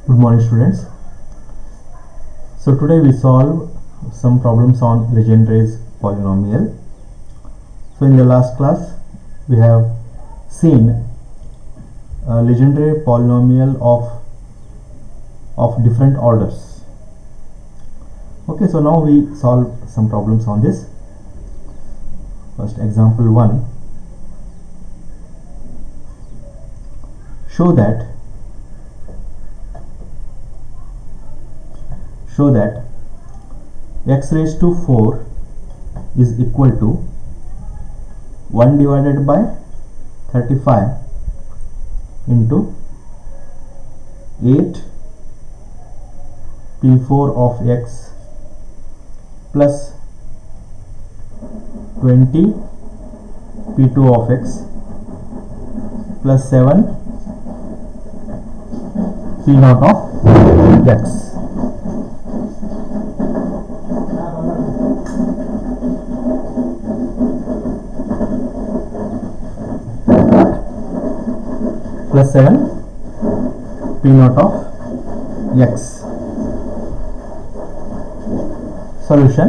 Good morning, students. So today we solve some problems on Legendre's polynomial. So in the last class we have seen a Legendre polynomial of different orders. Okay, so now we solve some problems on this. First, example 1. Show that x raised to 4 is equal to 1 divided by 35 into 8 p4 of x plus 20 p2 of x plus 7 p naught of x. Plus 7 p naught of x. Solution.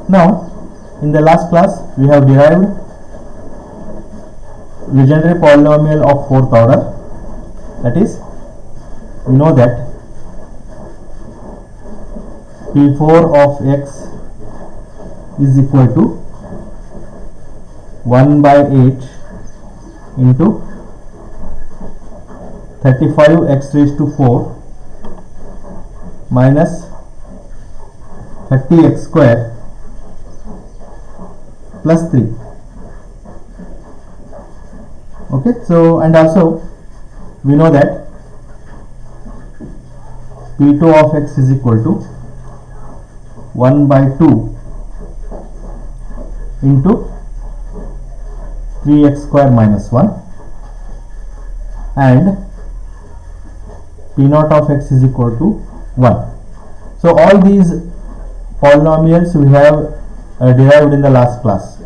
Now in the last class we have derived Legendre polynomial of 4th order. That is, we know that p4 of x is equal to 1 by 8 into 35 x raised to 4 minus 30 x square plus 3. Okay, so and also we know that p2 of x is equal to 1 by 2 into 3x square minus 1 and p naught of x is equal to 1. So all these polynomials we have derived in the last class.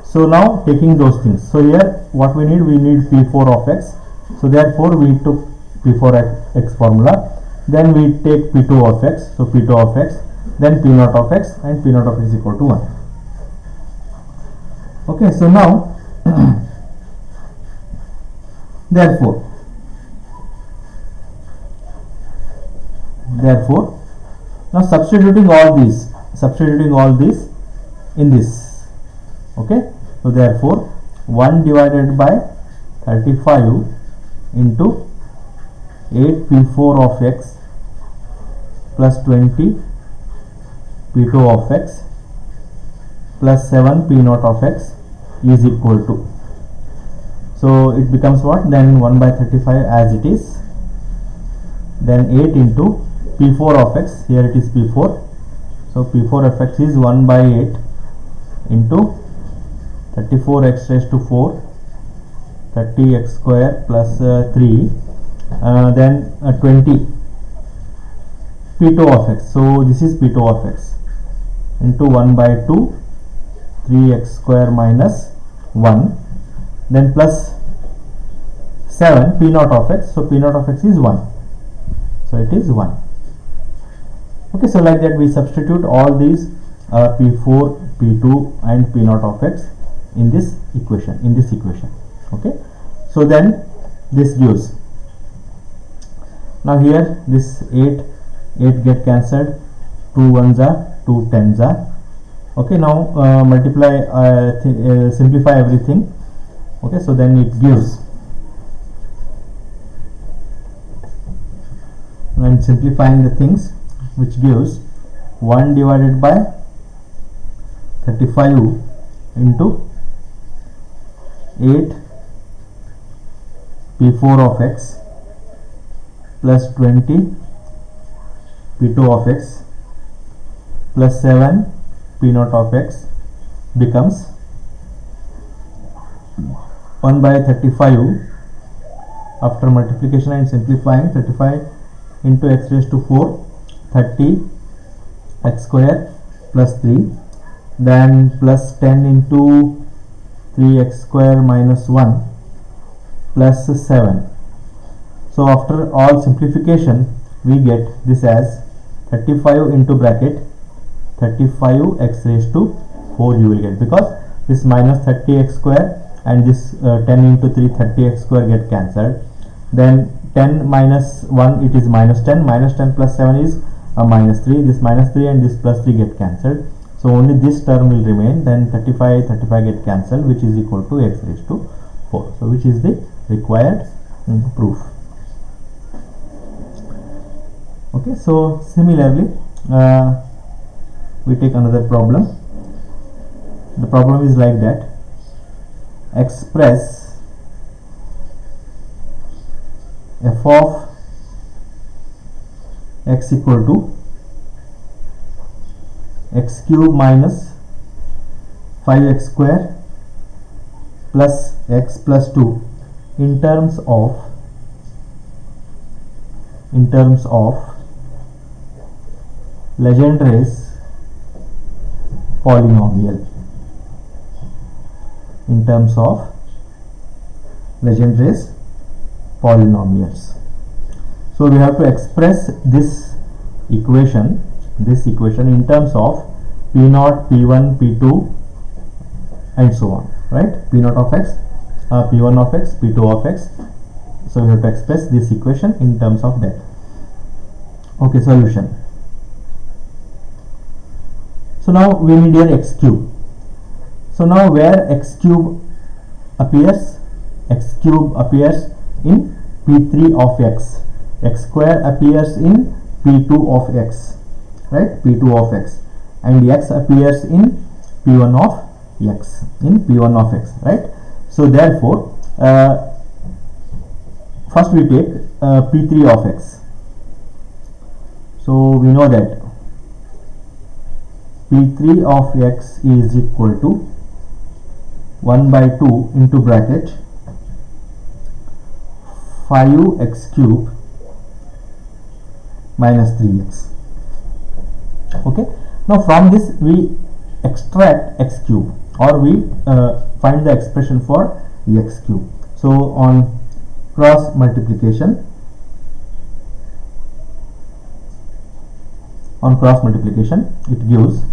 So now taking those things, so here what we need p4 of x, so therefore we took p4 of x formula, then we take p2 of x, so p2 of x, then p naught of x, and p naught of x is equal to 1. Okay, so now therefore now substituting all these in this. Okay, so therefore 1 divided by 35 into 8 p4 of x plus 20 p2 of x plus 7 p naught of x is equal to, so it becomes what, then 1 by 35 as it is, then 8 into p4 of x, here it is p4, so p4 of x is 1 by 8 into 34 x raised to 4, 30 x square plus 3, then 20 p2 of x, so this is p2 of x, into 1 by 2 3x square minus 1, then plus 7 p naught of x, so p naught of x is 1, so it is 1. Okay, so like that we substitute all these p4, p2 and p naught of x in this equation, okay, so then this gives, now here this 8 get cancelled, 2 ones are 2 tens are. Okay, now multiply, simplify everything. Okay, so then it gives, and simplifying the things, which gives 1 divided by 35 into 8 p4 of x plus 20 p2 of x plus 7 p naught of x becomes 1 by 35 after multiplication and simplifying, 35 into x raised to 4, 30 x square plus 3, then plus 10 into 3x square minus 1 plus 7. So after all simplification we get this as 35 into bracket 35 x raised to 4 you will get, because this minus 30x square and this 10 into 3 30x square get cancelled. Then 10 minus 1 it is minus 10, minus 10 plus 7 is minus 3, this minus 3 and this plus 3 get cancelled. So only this term will remain, then 35 get cancelled, which is equal to x raised to 4. So which is the required proof. Okay, so similarly we take another problem. The problem is like that: express f of x equal to x cube minus 5x square plus x plus 2 in terms of Legendre's polynomial. In terms of Legendre's polynomials. So we have to express this equation in terms of p0, p1, p2 and so on, right? p0 of x, p1 of x, p2 of x. So we have to express this equation in terms of that. Okay, solution. So now we need here x cube. So now where x cube appears? X cube appears in p3 of x. X square appears in p2 of x, right? p2 of x, and x appears in p1 of x, right? So therefore first we take p3 of x. So we know that p3 of x is equal to 1 by 2 into bracket 5x cube minus 3x. Okay, now from this we extract x cube, or we find the expression for x cube. So on cross multiplication it gives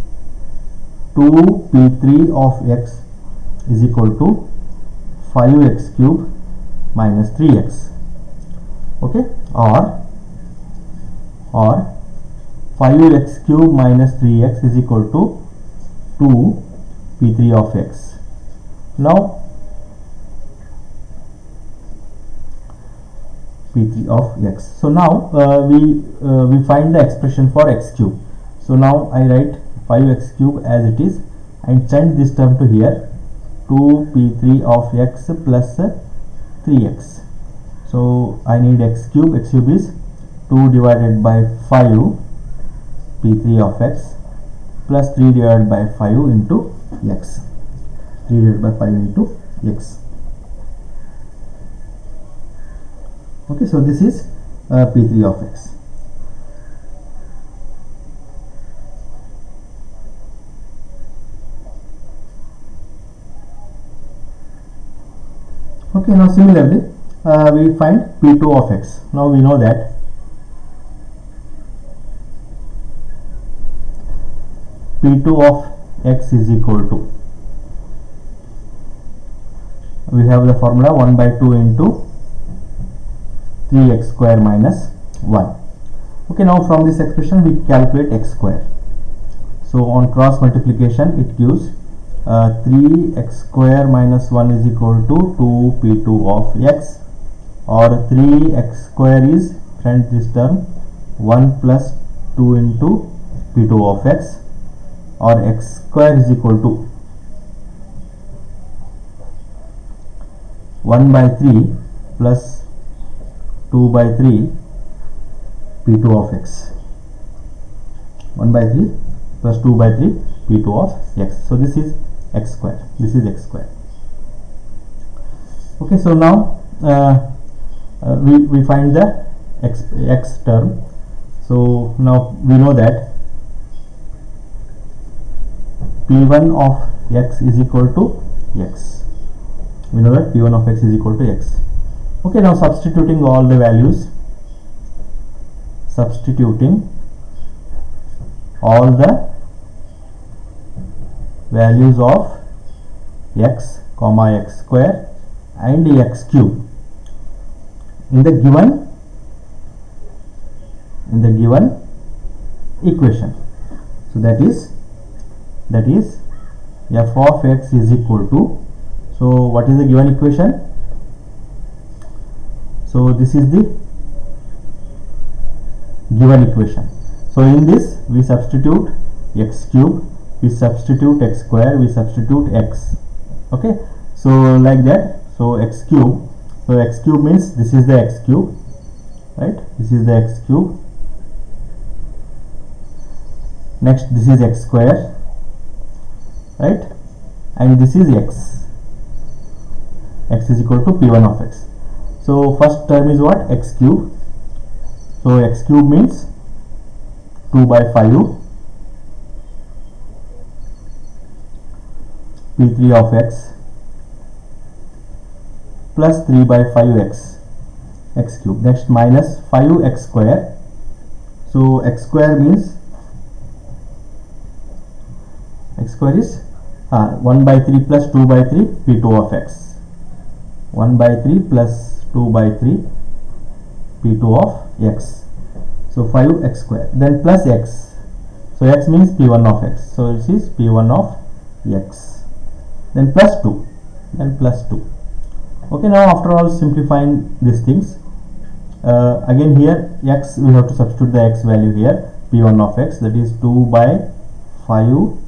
2p3 of x is equal to 5x cube minus 3x. Okay, or 5x cube minus 3x is equal to 2 p3 of x. Now p3 of x. So now we find the expression for x cube. So now I write 5x cube as it is and send this term to here, 2 p3 of x plus 3x. So I need x cube. X cube is 2 divided by 5 p3 of x plus 3 divided by 5 into x. 3 divided by 5 into x. Okay, so this is p3 of x. Okay, now similarly we find p2 of x. Now we know that p2 of x is equal to, we have the formula 1 by 2 into 3x square minus 1. Okay, now from this expression we calculate x square. So on cross multiplication it gives 3x square minus 1 is equal to 2p2 of x, or 3x square is, friend, this term 1 plus 2 into p2 of x, or x square is equal to 1 by 3 plus 2 by 3 p2 of x. 1 by 3 plus 2 by 3 p2 of x. So this is x square. This is x square. Okay, so now we find the x term. So now we know that p1 of x is equal to x. We know that p1 of x is equal to x. Okay, now substituting all the values, substituting all the values of x comma x square and x cube in the given equation. So that is f of x is equal to, so what is the given equation? So this is the given equation. So in this we substitute x cube, we substitute x square, we substitute x. Okay, so like that. So x cube, so x cube means this is the x cube, right? This is the x cube. Next this is x square, right? And this is x is equal to p1 of x. So first term is what? X cube. So x cube means 2 by 5 p3 of x plus 3 by 5x x cube. Next minus 5x square. So x square means x square is 1 by 3 plus 2 by 3 p2 of x. 1 by 3 plus 2 by 3 p2 of x. So 5x square, then plus x. So x means p1 of x. So this is p1 of x. Then plus 2. Then plus 2. Okay, now after all simplifying these things, again here x, we have to substitute the x value here, p1 of x, that is 2 by 5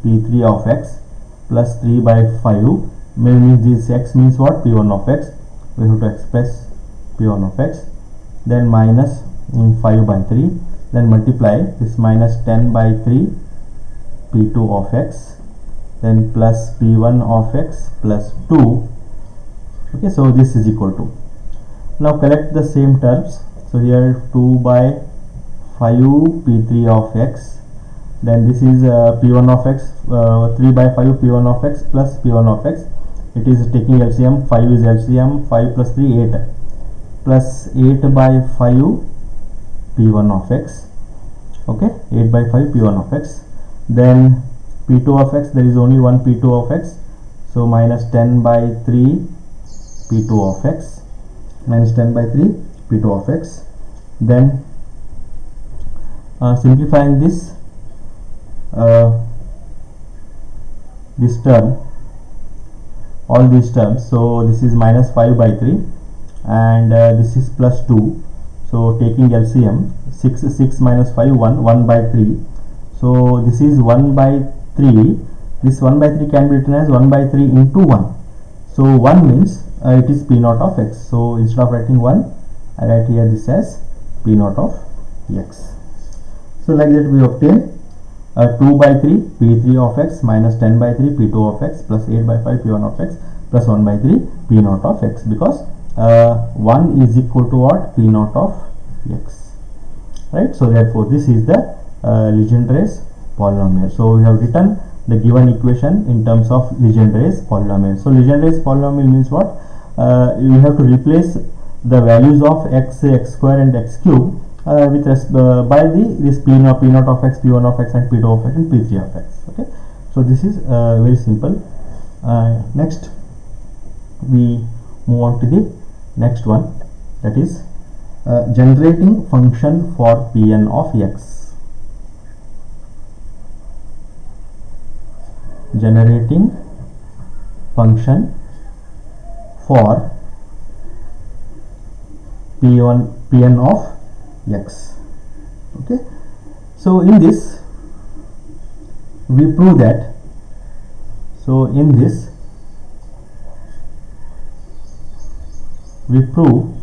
p3 of x plus 3 by 5, means this x means what? P1 of x. We have to express p1 of x, then minus 5 by 3, then multiply this minus 10 by 3 p2 of x, then plus p1 of x plus 2. Okay, so this is equal to, now collect the same terms. So here 2 by 5 p3 of x, then this is p1 of x, 3 by 5 p1 of x plus p1 of x. It is taking LCM, 5 is LCM, 5 plus 3 8, plus 8 by 5 p1 of x. Okay, 8 by 5 p1 of x. Then p2 of x, there is only one p2 of x, so minus 10 by 3 p2 of x, minus 10 by 3 p2 of x. Then simplifying this term, all these terms, so this is minus 5 by 3 and this is plus 2. So taking LCM, 6 minus 5 1 by 3. So this is 1 by 3. This 1 by 3 can be written as 1 by 3 into 1. So 1 means it is p naught of x. So instead of writing 1, I write here this as p naught of x. So like that we obtain 2 by 3 p3 of x minus 10 by 3 p2 of x plus 8 by 5 p1 of x plus 1 by 3 p naught of x, because 1 is equal to what? P naught of x, right? So therefore this is the Legendre's polynomial. So we have written the given equation in terms of Legendre's polynomial. So Legendre's polynomial means what? You have to replace the values of x, x square and x cube with by this p naught of x, p1 of x and p2 of x and p3 of x. Okay, so this is very simple. Next we move on to the next one, that is generating function for Pn of x. Generating function for Pn of x. Okay, so in this we prove that, so in this we prove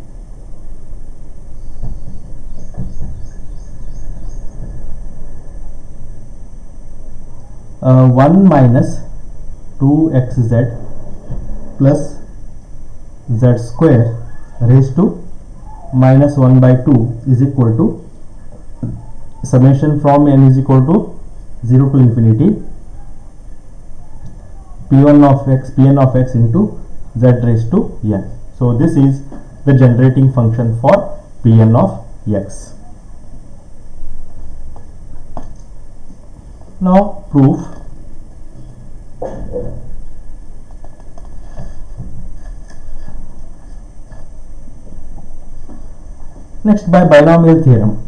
uh, 1 minus 2xz plus z square raised to minus 1 by 2 is equal to summation from n is equal to 0 to infinity pn of x into z raised to n. So this is the generating function for Pn of x. Now proof. Next, by binomial theorem.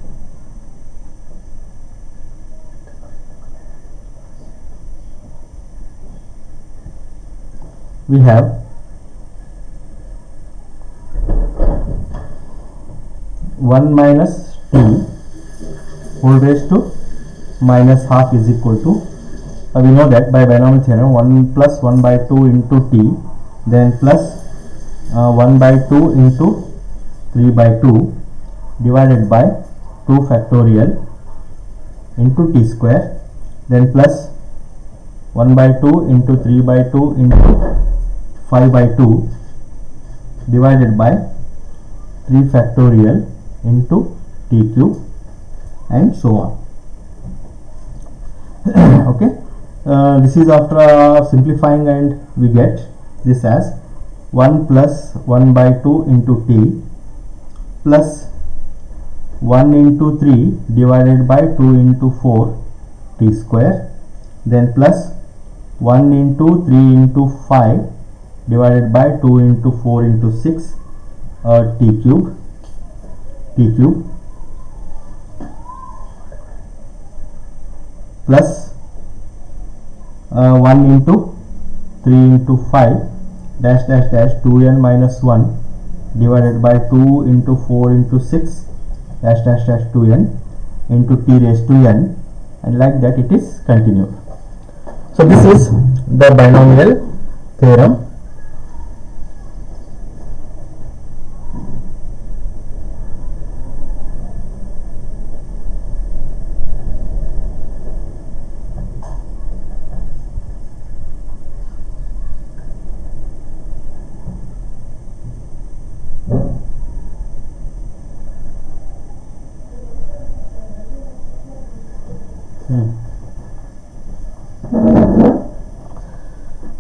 We have one minus t whole raised to minus half is equal to, we know that by binomial theorem 1 plus 1 by 2 into t, then plus 1 by 2 into 3 by 2 divided by 2 factorial into t square, then plus 1 by 2 into 3 by 2 into 5 by 2 divided by 3 factorial into t cube and so on. Okay, this is after simplifying, and we get this as 1 plus 1 by 2 into t plus 1 into 3 divided by 2 into 4 t square, then plus 1 into 3 into 5 divided by 2 into 4 into 6 t cube plus 1 into 3 into 5 dash dash dash 2n minus 1 divided by 2 into 4 into 6 dash dash dash 2n into t raised to n, and like that it is continued. So this is the binomial theorem.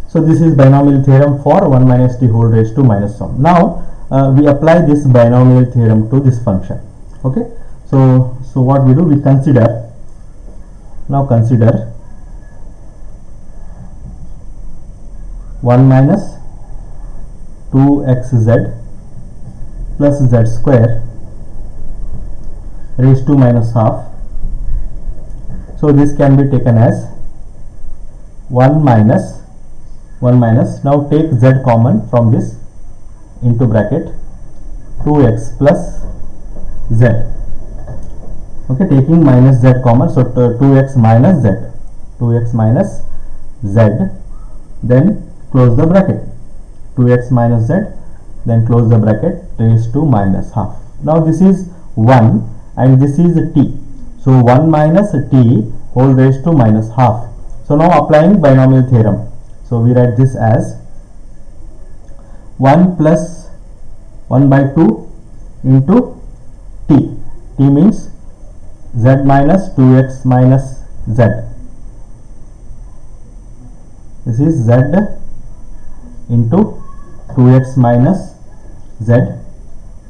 So this is binomial theorem for 1 minus t whole raised to minus 1. Now we apply this binomial theorem to this function. Okay, so what we do, we consider 1 minus 2xz plus z square raised to minus half. So this can be taken as 1 minus, now take z common from this into bracket 2x plus z. Okay, taking minus z common, so 2x minus z, then close the bracket, 2x minus z, then close the bracket, raised to minus half. Now this is 1 and this is t, so 1 minus t whole raised to minus half. So now applying binomial theorem, so we write this as 1 plus 1 by 2 into t means z minus 2x minus z, this is z into 2x minus z,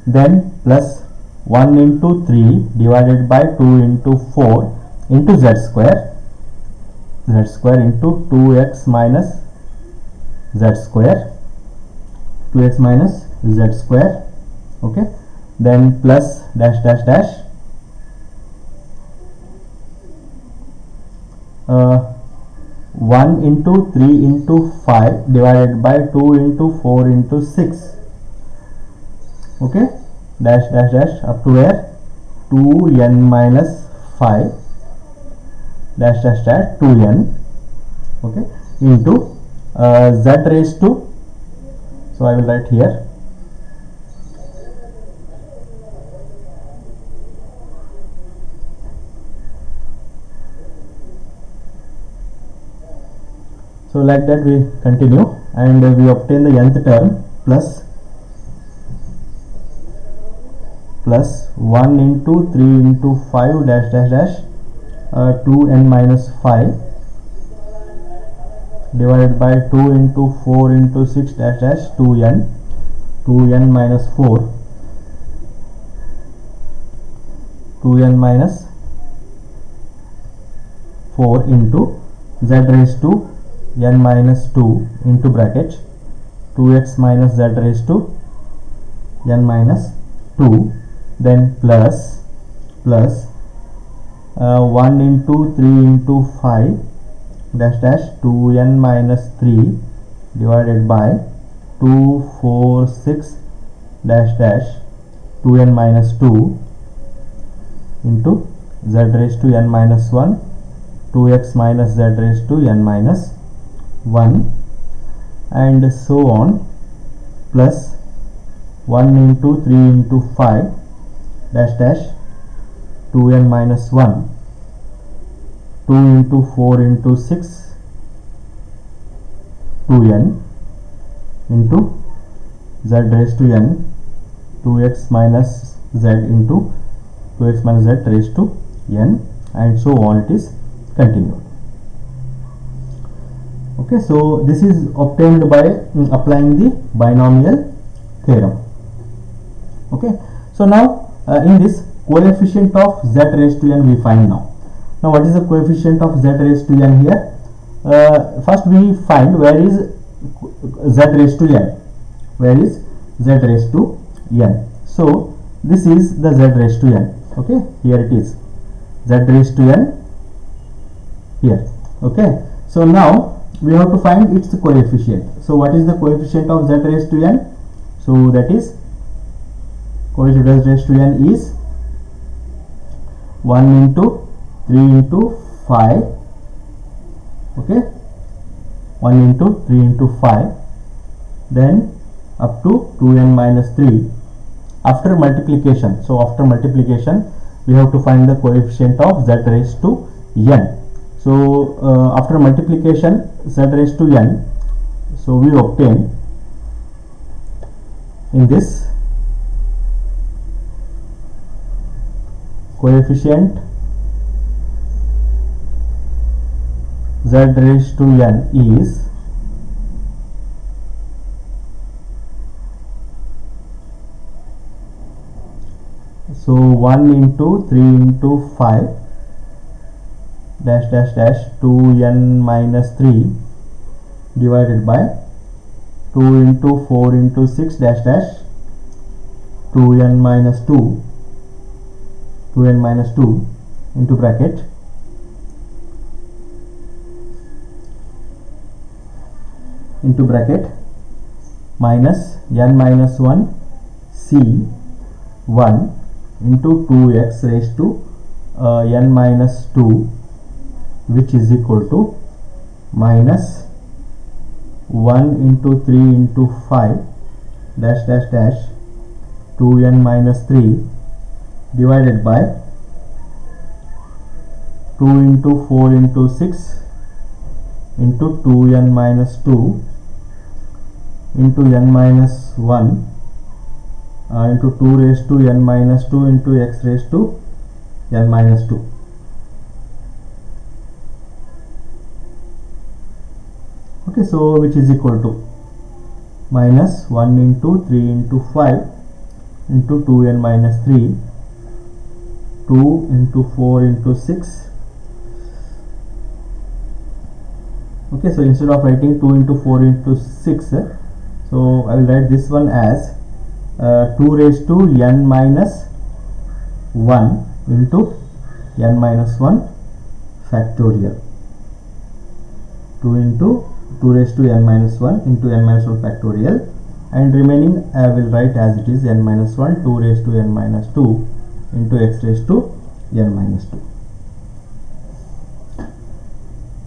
then plus 1 into 3 divided by 2 into 4 into z square into 2x minus z square, 2x minus z square. Okay, then plus dash dash dash 1 into 3 into 5 divided by 2 into 4 into 6. Okay, dash dash dash up to where, 2n minus 5 dash dash dash 2n. Okay, into z raised to, so I will write here so like that we continue, and we obtain the nth term plus 1 into 3 into 5 dash dash dash 2n minus 5 divided by 2 into 4 into 6 dash dash 2n minus 4 2n minus 4 into z raised to n minus 2 into bracket 2x minus z raised to n minus 2, then plus 1 into 3 into 5 dash dash 2n minus 3 divided by 246 dash dash 2n minus 2 into z raised to n minus 1 2x minus z raised to n minus 1 and so on, plus 1 into 3 into 5 dash dash 2n minus 1 2 into 4 into 6 2n into z raised to n 2x minus z into 2x minus z raised to n and so on, it is continued. Okay, so this is obtained by applying the binomial theorem. Okay, so now in this, coefficient of z raised to n we find now. Now what is the coefficient of z raised to n here? First we find where is z raised to n. Where is z raised to n? So this is the z raised to n. Okay, here it is z raised to n here. Okay, so now we have to find its coefficient. So what is the coefficient of z raised to n? So that is coefficient of z raised to n is 1 into 3 into 5. Okay, 1 into 3 into 5, then up to 2n minus 3 after multiplication. So after multiplication we have to find the coefficient of z raised to n. So after multiplication z raised to n, so we obtain in this coefficient z raised to n is so 1 into 3 into 5 dash dash dash 2n minus 3 divided by 2 into 4 into 6 dash dash 2n minus 2 into bracket minus n minus 1 c 1 into 2x raised to n minus 2, which is equal to minus 1 into 3 into 5 dash dash dash 2n minus 3 divided by 2 into 4 into 6 into 2n minus 2 into n minus 1 into 2 raised to n minus 2 into x raised to n minus 2. Okay, so which is equal to minus 1 into 3 into 5 into 2n minus 3 2 into 4 into 6. Okay, so instead of writing 2 into 4 into 6, so I will write this one as 2 raised to n minus 1 into n minus 1 factorial. 2 into 2 raised to n minus 1 into n minus 1 factorial, and remaining I will write as it is n minus 1 2 raised to n minus 2 into x raised to n minus 2.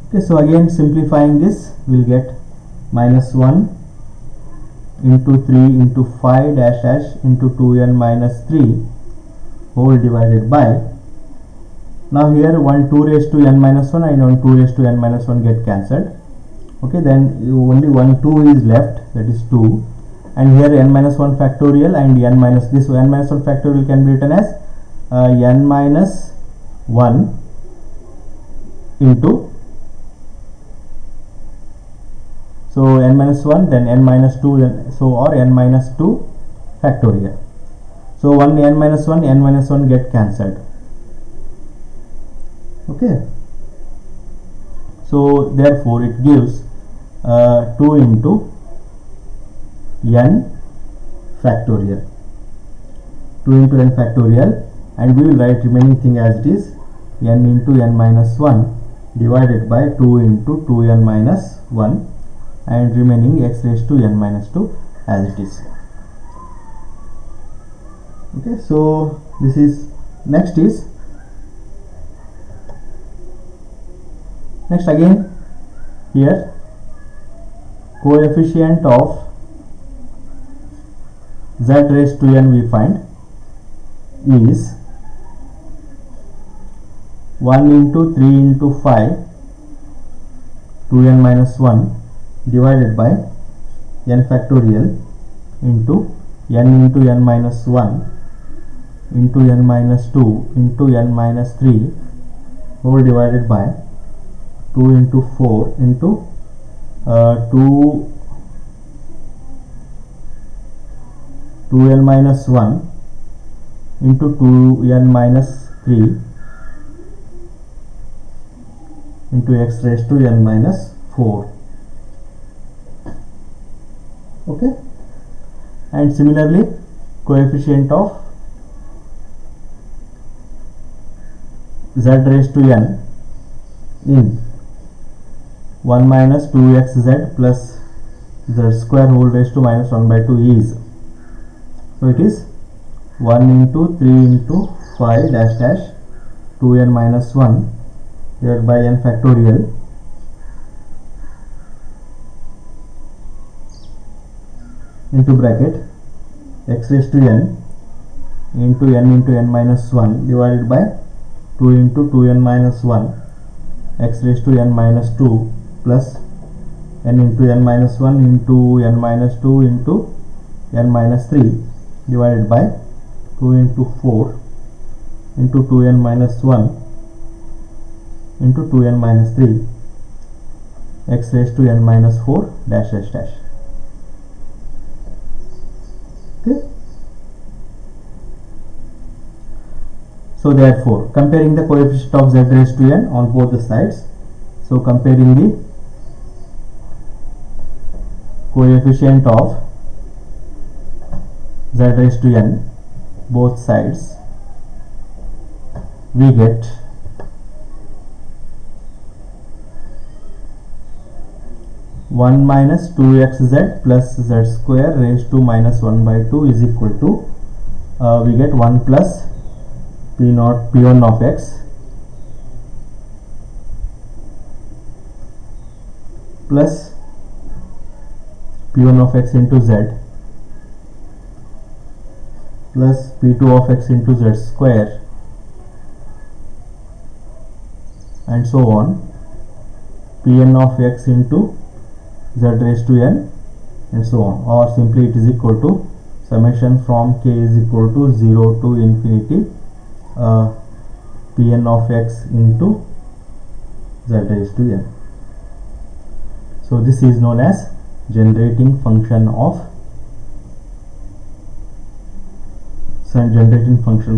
Okay, so again simplifying this, we will get minus 1 into 3 into 5 dash dash into 2n minus 3 whole divided by, now here 1 2 raised to n minus 1 and 1 2 raised to n minus 1 get cancelled. Okay, then only 1 2 is left, that is 2, and here n minus 1 factorial and n minus, this n minus 1 factorial can be written as n minus 1 into, so n minus 1 then n minus 2 then, so or n minus 2 factorial. So 1 n minus 1 get cancelled. Okay, so therefore it gives 2 into n factorial, 2 into n factorial, and we will write remaining thing as it is, n into n minus 1 divided by 2 into 2n minus 1, and remaining x raised to n minus 2 as it is. Okay, so this is next again here coefficient of z raised to n we find is 1 into 3 into 5 2n minus 1 divided by n factorial into n into n minus 1 into n minus 2 into n minus 3 whole divided by 2 into 4 into 2n minus 1 into 2n minus 3 into x raised to n minus 4. Okay, and similarly coefficient of z raised to n in 1 minus 2xz plus z square whole raised to minus 1 by 2 is, so it is 1 into 3 into 5 dash dash 2n minus 1 divided by n factorial into bracket x raised to n into n minus 1 divided by 2 into 2n minus 1 x raised to n minus 2 plus n into n minus 1 into n minus 2 into n minus 3 divided by 2 into 4 into 2n minus 1 into 2n minus 3 x raised to n minus 4 dash dash dash. Okay, so therefore comparing the coefficient of z raised to n on both the sides, so comparing the coefficient of z raised to n both sides, we get one minus 2xz plus z square raised to minus 1 by 2 is equal to we get 1 plus p1 of x plus p1 of x into z plus p2 of x into z square and so on, pn of x into z raised to n and so on, or simply it is equal to summation from k is equal to 0 to infinity pn of x into z raised to n. So this is known as generating function of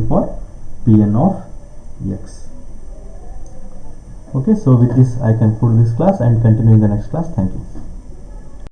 for pn of x. Okay, so with this I conclude this class and continue in the next class. Thank you.